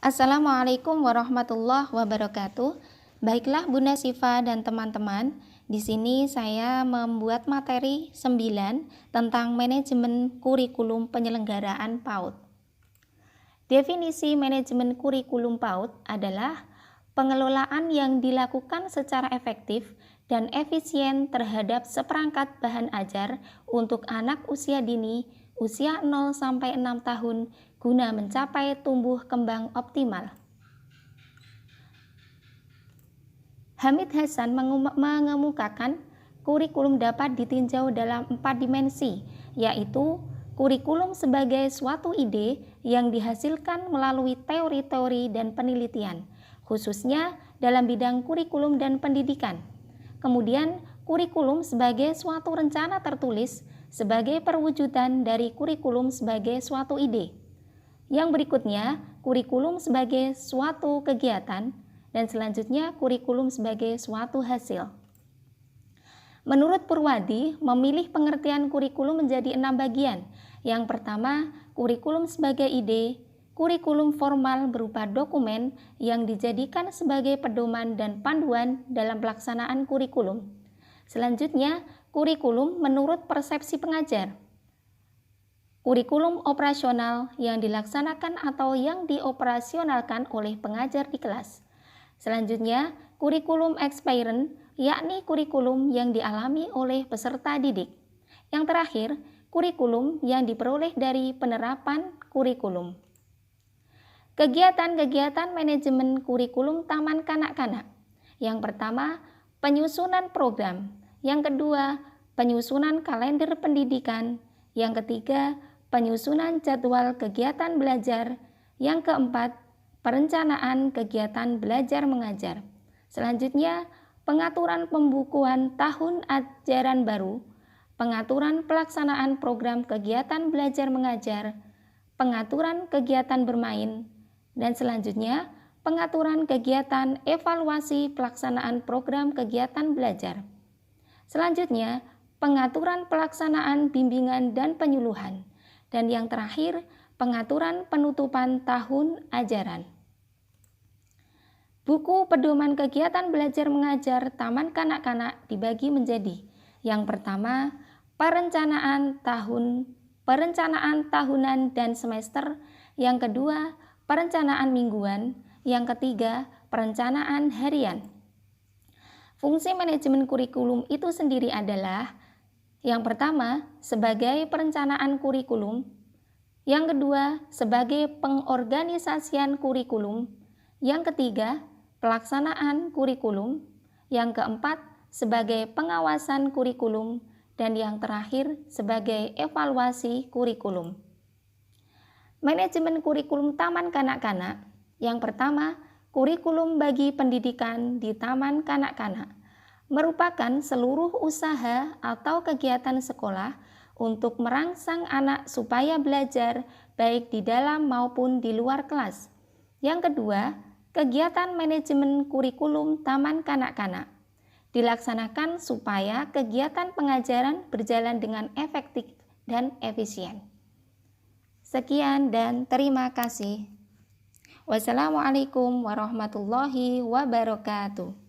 Assalamualaikum warahmatullahi wabarakatuh. Baiklah Bunda Siva dan teman-teman, di sini saya membuat materi 9 tentang manajemen kurikulum penyelenggaraan PAUD. Definisi manajemen kurikulum PAUD adalah pengelolaan yang dilakukan secara efektif dan efisien terhadap seperangkat bahan ajar untuk anak usia dini, usia 0 sampai 6 tahun guna mencapai tumbuh kembang optimal. Hamid Hasan mengemukakan kurikulum dapat ditinjau dalam 4 dimensi, yaitu kurikulum sebagai suatu ide yang dihasilkan melalui teori-teori dan penelitian, khususnya dalam bidang kurikulum dan pendidikan. Kemudian, kurikulum sebagai suatu rencana tertulis sebagai perwujudan dari kurikulum sebagai suatu ide. Yang berikutnya, kurikulum sebagai suatu kegiatan, dan selanjutnya kurikulum sebagai suatu hasil. Menurut Purwadi, memilih pengertian kurikulum menjadi 6 bagian. Yang pertama, kurikulum sebagai ide, kurikulum formal berupa dokumen yang dijadikan sebagai pedoman dan panduan dalam pelaksanaan kurikulum. Selanjutnya, kurikulum menurut persepsi pengajar. Kurikulum operasional yang dilaksanakan atau yang dioperasionalkan oleh pengajar di kelas. Selanjutnya, kurikulum experience, yakni kurikulum yang dialami oleh peserta didik. Yang terakhir, kurikulum yang diperoleh dari penerapan kurikulum. Kegiatan-kegiatan manajemen kurikulum taman kanak-kanak. Yang pertama, penyusunan program. Yang kedua, penyusunan kalender pendidikan. Yang ketiga, penyusunan jadwal kegiatan belajar. Yang keempat, perencanaan kegiatan belajar mengajar. Selanjutnya, pengaturan pembukuan tahun ajaran baru, pengaturan pelaksanaan program kegiatan belajar mengajar, pengaturan kegiatan bermain, dan selanjutnya, pengaturan kegiatan evaluasi pelaksanaan program kegiatan belajar. Selanjutnya, pengaturan pelaksanaan bimbingan dan penyuluhan. Dan yang terakhir, pengaturan penutupan tahun ajaran. Buku pedoman kegiatan belajar mengajar Taman Kanak-kanak dibagi menjadi: yang pertama, perencanaan tahunan dan semester, yang kedua, perencanaan mingguan, yang ketiga, perencanaan harian. Fungsi manajemen kurikulum itu sendiri adalah: yang pertama, sebagai perencanaan kurikulum. Yang kedua, sebagai pengorganisasian kurikulum. Yang ketiga, pelaksanaan kurikulum. Yang keempat, sebagai pengawasan kurikulum. Dan yang terakhir, sebagai evaluasi kurikulum. Manajemen kurikulum Taman Kanak-kanak. Yang pertama, kurikulum bagi pendidikan di Taman Kanak-kanak merupakan seluruh usaha atau kegiatan sekolah untuk merangsang anak supaya belajar baik di dalam maupun di luar kelas. Yang kedua, kegiatan manajemen kurikulum Taman Kanak-kanak dilaksanakan supaya kegiatan pengajaran berjalan dengan efektif dan efisien. Sekian dan terima kasih. Wassalamualaikum warahmatullahi wabarakatuh.